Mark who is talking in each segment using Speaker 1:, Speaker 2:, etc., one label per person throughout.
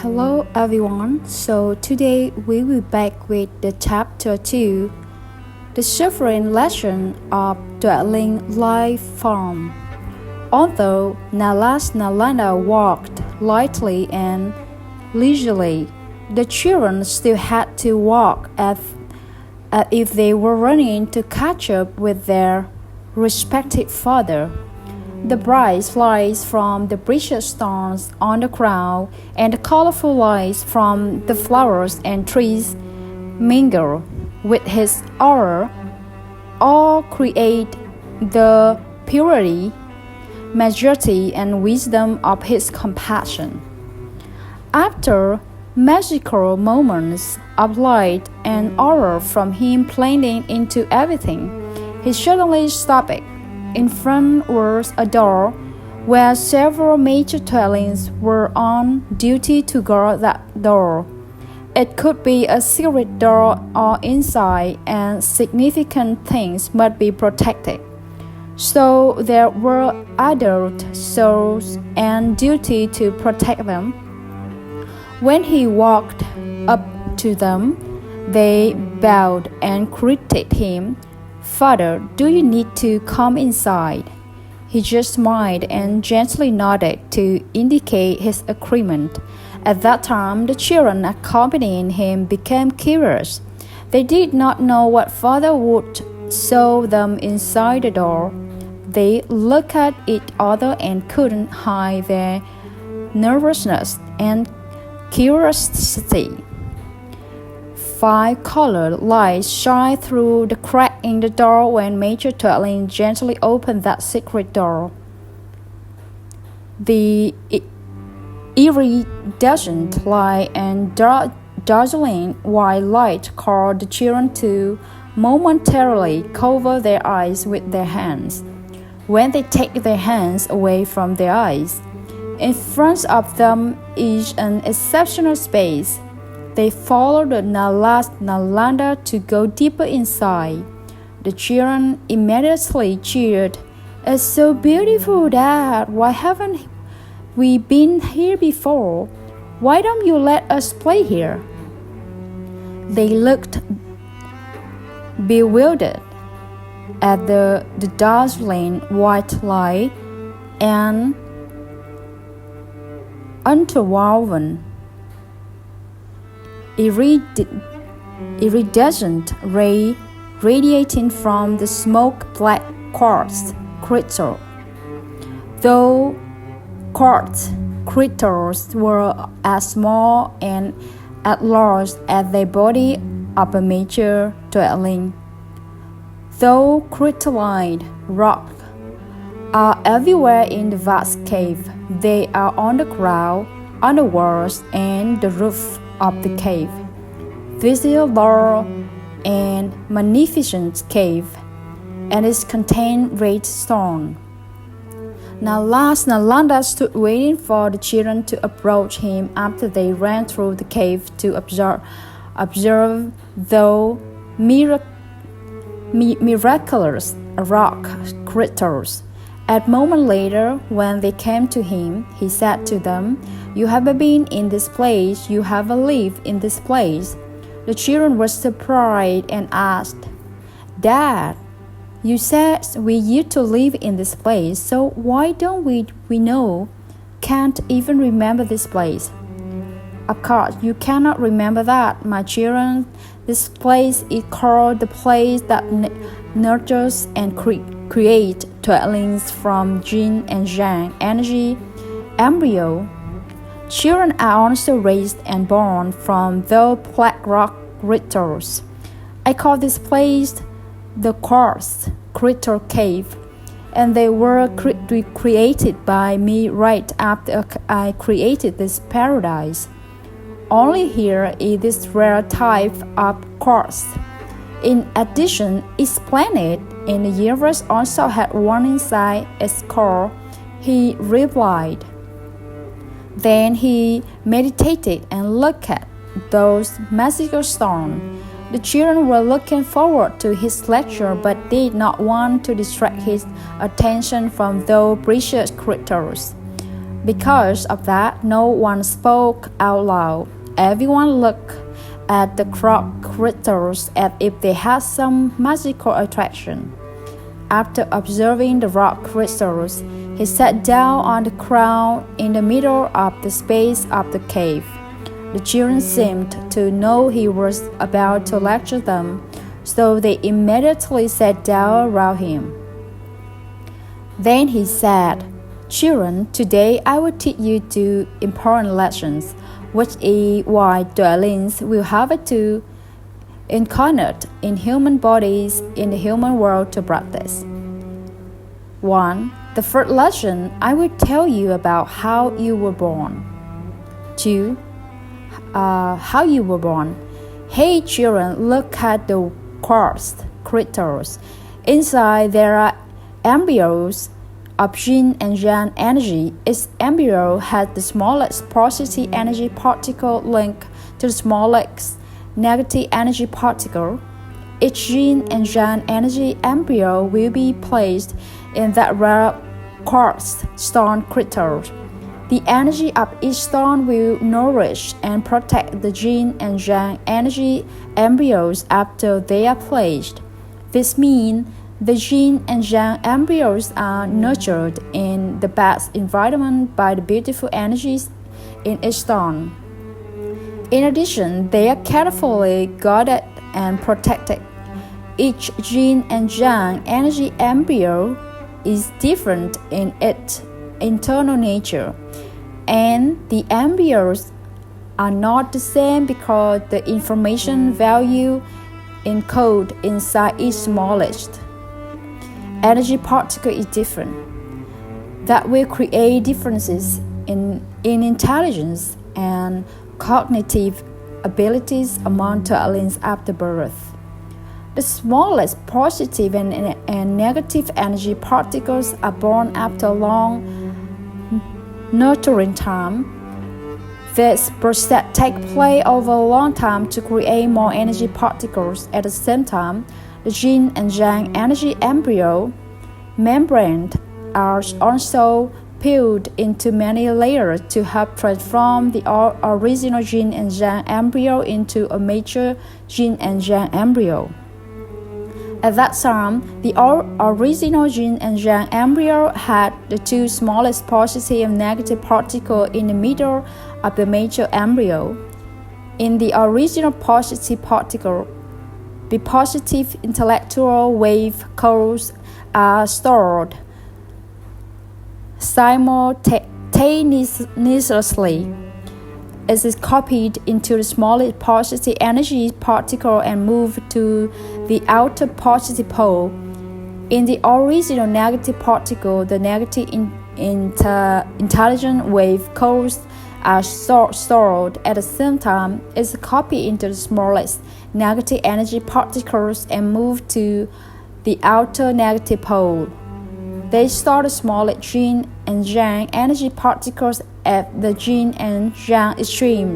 Speaker 1: Hello everyone. So today we will back with the chapter 2, the suffering lesson of dwelling life form. Although Nalanda walked lightly and leisurely, the children still had to walk as if they were running to catch up with their respective father. The bright lights from the precious stones on the ground and the colorful lights from the flowers and trees mingle with his aura, all create the purity, majesty, and wisdom of his compassion. After magical moments of light and aura from him blending into everything, he suddenly stopped. In front was a door where several major dwellings were on duty to guard that door. It could be a secret door or inside, and significant things must be protected. So there were adult souls and duty to protect them. When he walked up to them, they bowed and greeted him. "Father, do you need to come inside?" He just smiled and gently nodded to indicate his agreement. At that time, the children accompanying him became curious. They did not know what father would show them inside the door. They looked at each other and couldn't hide their nervousness and curiosity. 5 colored lights shine through the crack in the door when Major Dwelling gently opened that secret door. The iridescent light and dazzling white light called the children to momentarily cover their eyes with their hands. When they take their hands away from their eyes, in front of them is an exceptional space. They followed the Nalanda to go deeper inside. The children immediately cheered. "It's so beautiful, Dad. Why haven't we been here before? Why don't you let us play here?" They looked bewildered at the dazzling white light and interwoven iridescent ray radiating from the smoke-black quartz crystal. Though quartz crystals were as small and as large as the body of a major dwelling. Though crystalline rock are everywhere in the vast cave, they are on the ground, on the walls, and the roof of the cave. This is a large and magnificent cave, and it contains red stone. Nalanda stood waiting for the children to approach him after they ran through the cave to observe the miraculous rock crystals. A moment later, when they came to him, he said to them, "You have been in this place, you have lived in this place." The children were surprised and asked, "Dad, you said we used to live in this place, so why don't we know? Can't even remember this place?" "Of course, you cannot remember that, my children. This place is called the place that nurtures and creates dwellings from yin and yang energy, embryo. Children are also raised and born from the black rock crystals. I call this place the quartz crystal cave, and they were created by me right after I created this paradise. Only here is this rare type of quartz. In addition, each planet in the universe also had one inside its core," he replied. Then he meditated and looked at those magical stones. The children were looking forward to his lecture but did not want to distract his attention from those precious crystals. Because of that, no one spoke out loud. Everyone looked at the rock crystals as if they had some magical attraction. After observing the rock crystals, he sat down on the ground in the middle of the space of the cave. The children seemed to know he was about to lecture them, so they immediately sat down around him. Then he said, "Children, today I will teach you two important lessons, which is why dwellings will have to incarnate in human bodies in the human world to practice. 1. The first lesson, I will tell you about how you were born. 2. How you were born. Hey children, look at the quartz crystals. Inside there are embryos of yin and yang energy. Each embryo has the smallest positive energy particle linked to the smallest negative energy particle. Each yin and yang energy embryo will be placed in that rare quartz stone crystal. The energy of each stone will nourish and protect the yin and yang energy embryos after they are placed. This means the yin and yang embryos are nurtured in the best environment by the beautiful energies in each stone. In addition, they are carefully guarded and protected. Each yin and yang energy embryo is different in its internal nature, and the embryos are not the same because the information value encoded inside each smallest energy particle is different. That will create differences in intelligence and cognitive abilities among twinlings after birth. The smallest positive and negative energy particles are born after a long nurturing time. This process takes place over a long time to create more energy particles. At the same time, the yin and yang energy embryo membranes are also peeled into many layers to help transform the original yin and yang embryo into a mature yin and yang embryo. At that time, the original yin and yang embryo had the two smallest positive and negative particles in the middle of the mature embryo. In the original positive particle, the positive intellectual wave codes are stored simultaneously. It is copied into the smallest positive energy particle and moved to the outer positive pole. In the original negative particle, the negative intelligent wave codes are stored at the same time. It's copied into the smallest negative energy particles and moved to the outer negative pole. They store the smallest yin and yang energy particles at the yin and yang extreme.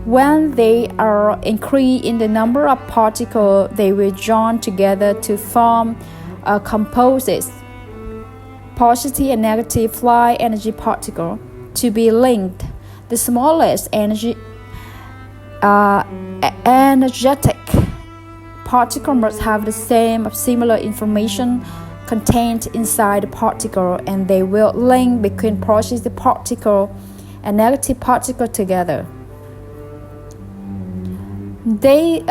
Speaker 1: When they are increased in the number of particles, they will join together to form a composite positive and negative fly energy particle. To be linked, the smallest energetic particle must have the same similar information contained inside the particle, and they will link between positive particle and negative particle together. They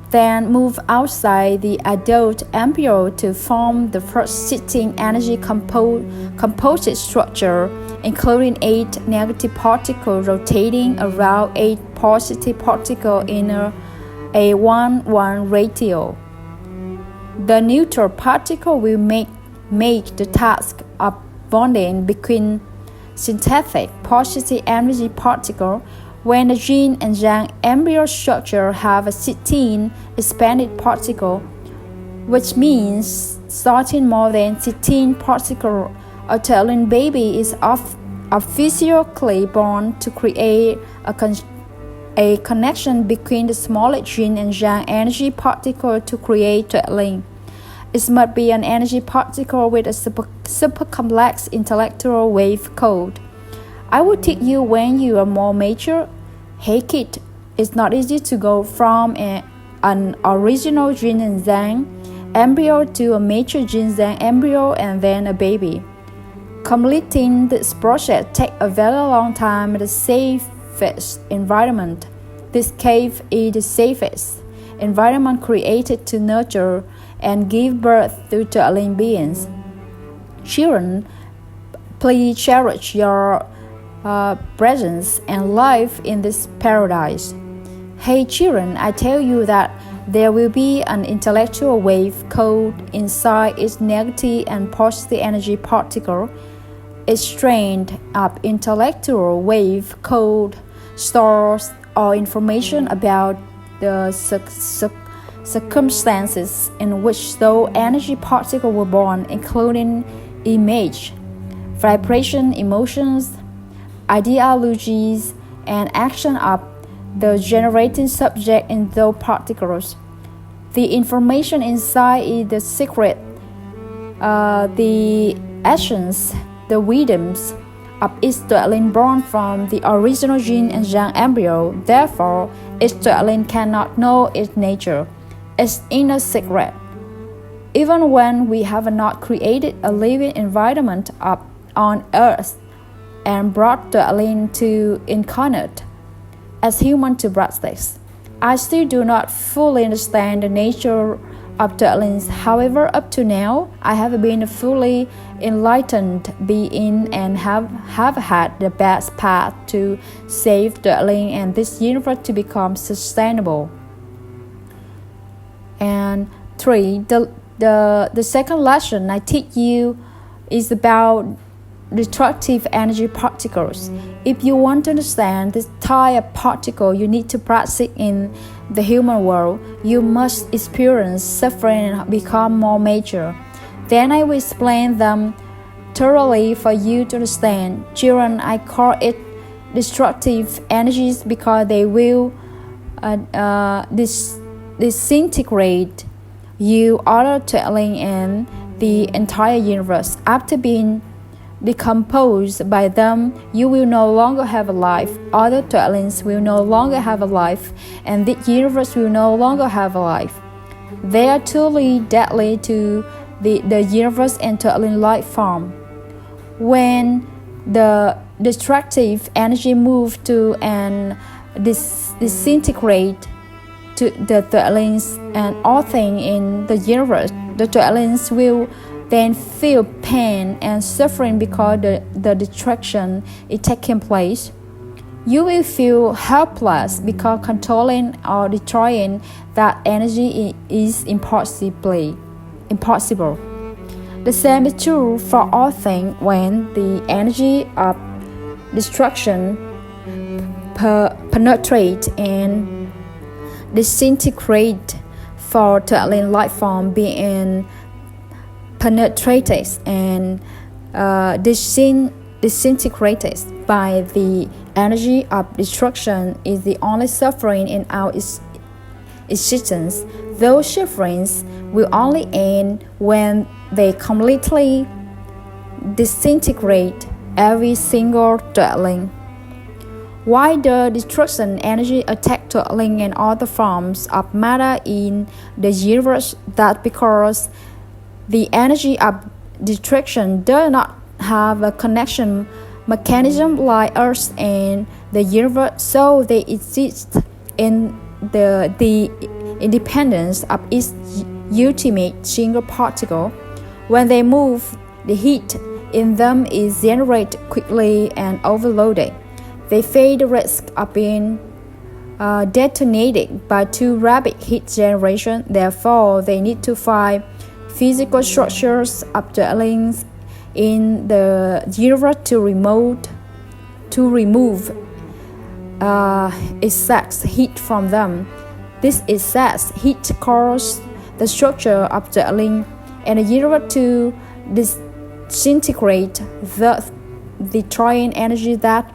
Speaker 1: then move outside the adult embryo to form the first sitting energy composite structure, including 8 negative particles rotating around 8 positive particles in a 1:1 ratio. The neutral particle will make the task of bonding between synthetic positive energy particle. When the yin and yang embryo structure have a 16 expanded particle, which means starting more than 16 particles, a twin baby is physically born to create a connection between the smallest yin and yang energy particle to create twinling. It must be an energy particle with a super complex intellectual wave code. I will teach you when you are more mature. Hey kid, it's not easy to go from an original yin and yang embryo to a mature yin yang embryo and then a baby. Completing this process takes a very long time in the safest environment. This cave is the safest environment created to nurture and give birth to living beings. Children, please cherish your presence and life in this paradise. Hey children, I tell you that there will be an intellectual wave code inside each negative and positive energy particle. A strained up intellectual wave code stores all information about the circumstances in which those energy particles were born, including image, vibration, emotions, ideologies, and action of the generating subject in those particles. The information inside is the secret, the actions, the wisdoms of each dwelling born from the original yin and yang embryo. Therefore, each dwelling cannot know its nature, its inner secret. Even when we have not created a living environment on earth and brought dwelling to incarnate as human to practice, I still do not fully understand the nature of dwellings. However, up to now, I have been a fully enlightened being and have had the best path to save dwelling and this universe to become sustainable. And 3. The second lesson I teach you is about destructive energy particles. If you want to understand this type of particle, you need to practice in the human world. You must experience suffering and become more mature. Then I will explain them thoroughly for you to understand. Children, I call it destructive energies because they will disintegrate you, other dwelling, and the entire universe. After being decomposed by them, you will no longer have a life, other dwellings will no longer have a life, and the universe will no longer have a life. They are truly deadly to the universe and dwelling life form. When the destructive energy moves to and disintegrate to the dwellings and all things in the universe, the dwellings will then feel pain and suffering because the destruction is taking place. You will feel helpless because controlling or destroying that energy is impossible. The same is true for all things. When the energy of destruction penetrates and disintegrates for dwelling life form being penetrated and disintegrated by the energy of destruction is the only suffering in our existence. Those sufferings will only end when they completely disintegrate every single dwelling. Why the destruction energy attack dwelling and other forms of matter in the universe? That's because the energy of destruction does not have a connection mechanism like Earth and the universe, so they exist in the independence of its ultimate single particle. When they move, the heat in them is generated quickly and overloaded. They face the risk of being detonated by too rapid heat generation. Therefore, they need to find physical structures of dwellings in the universe to remove excess heat from them. This excess heat causes the structure of dwelling and the universe to disintegrate, thus destroying energy that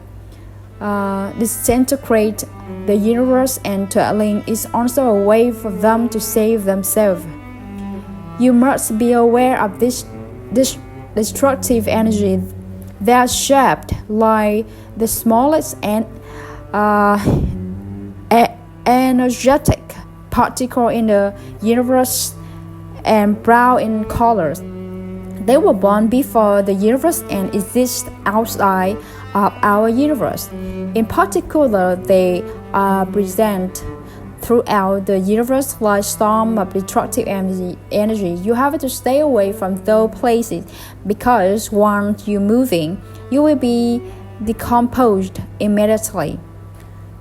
Speaker 1: disintegrate the universe and dwelling is also a way for them to save themselves. You must be aware of this destructive energy that shaped like the smallest and energetic particle in the universe and brown in colors. They were born before the universe and exist outside of our universe. In particular, they are present throughout the universe like storm of destructive energy. You have to stay away from those places because once you're moving, you will be decomposed immediately.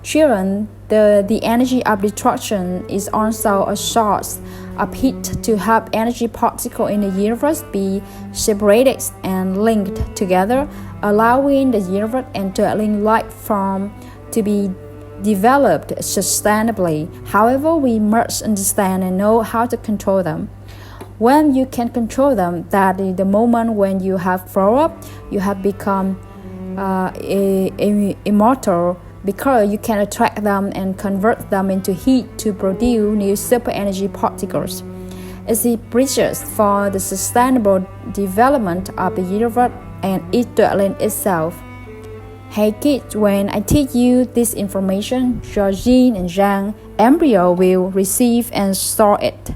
Speaker 1: Children, the energy of destruction is also a source of heat to help energy particles in the universe be separated and linked together, allowing the universe and dwelling life form to be developed sustainably. However, we must understand and know how to control them. When you can control them, that is the moment when you have grown up, you have become immortal, because you can attract them and convert them into heat to produce new super energy particles. It is precious for the sustainable development of the universe and its dwelling itself. Hey kids, when I teach you this information, Georgine and Jean embryo will receive and store it.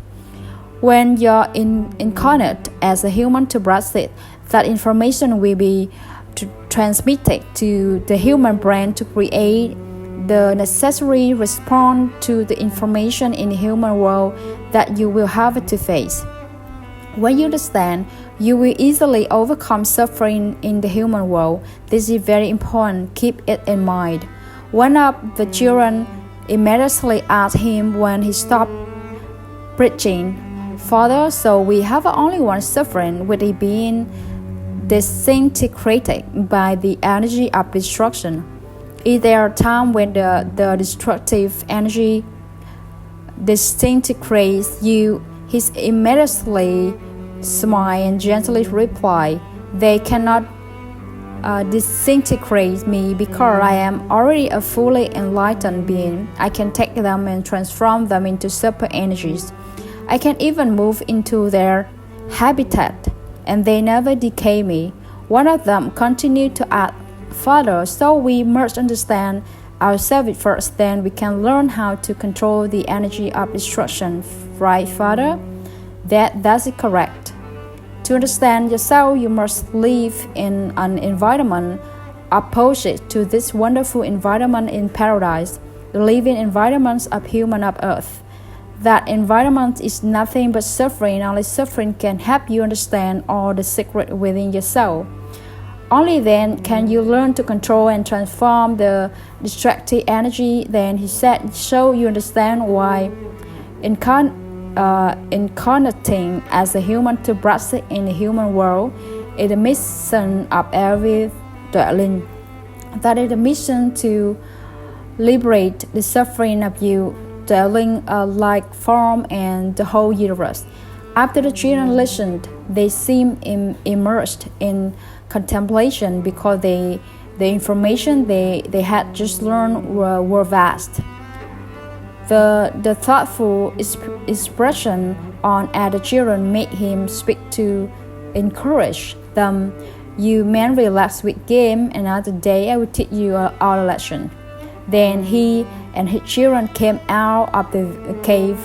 Speaker 1: When you're incarnate as a human to breastfeed, that information will be transmitted to the human brain to create the necessary response to the information in the human world that you will have to face. When you understand, you will easily overcome suffering in the human world. This is very important. Keep it in mind. One of the children immediately asked him when he stopped preaching, "Father, so we have only one suffering, with it being disintegrated by the energy of destruction. Is there a time when the destructive energy disintegrates you?" He immediately smiled and gently replied, "They cannot disintegrate me because I am already a fully enlightened being. I can take them and transform them into super energies. I can even move into their habitat, and they never decay me." One of them continued to add, "Father, so we must understand ourselves first, then we can learn how to control the energy of destruction, right, Father?" That's correct. To understand yourself, you must live in an environment opposite to this wonderful environment in paradise, the living environments of human of earth. That environment is nothing but suffering. Only suffering can help you understand all the secret within yourself. Only then can you learn to control and transform the destructive energy. Then he said, "So you understand why incarnating as a human to breastfeed in the human world is the mission of every dwelling. That is the mission to liberate the suffering of you, dwelling like form and the whole universe." After the children listened, they seemed immersed in contemplation because the information they had just learned were vast. The thoughtful expression on the children made him speak to encourage them. "You men relax with game. Another day I will teach you our lesson." Then he and his children came out of the cave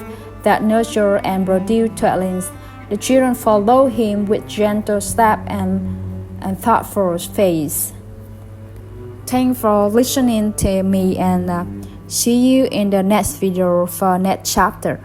Speaker 1: that nurtured and produced dwellings. The children followed him with gentle step and thoughtful face. Thanks for listening to me, and see you in the next video for next chapter.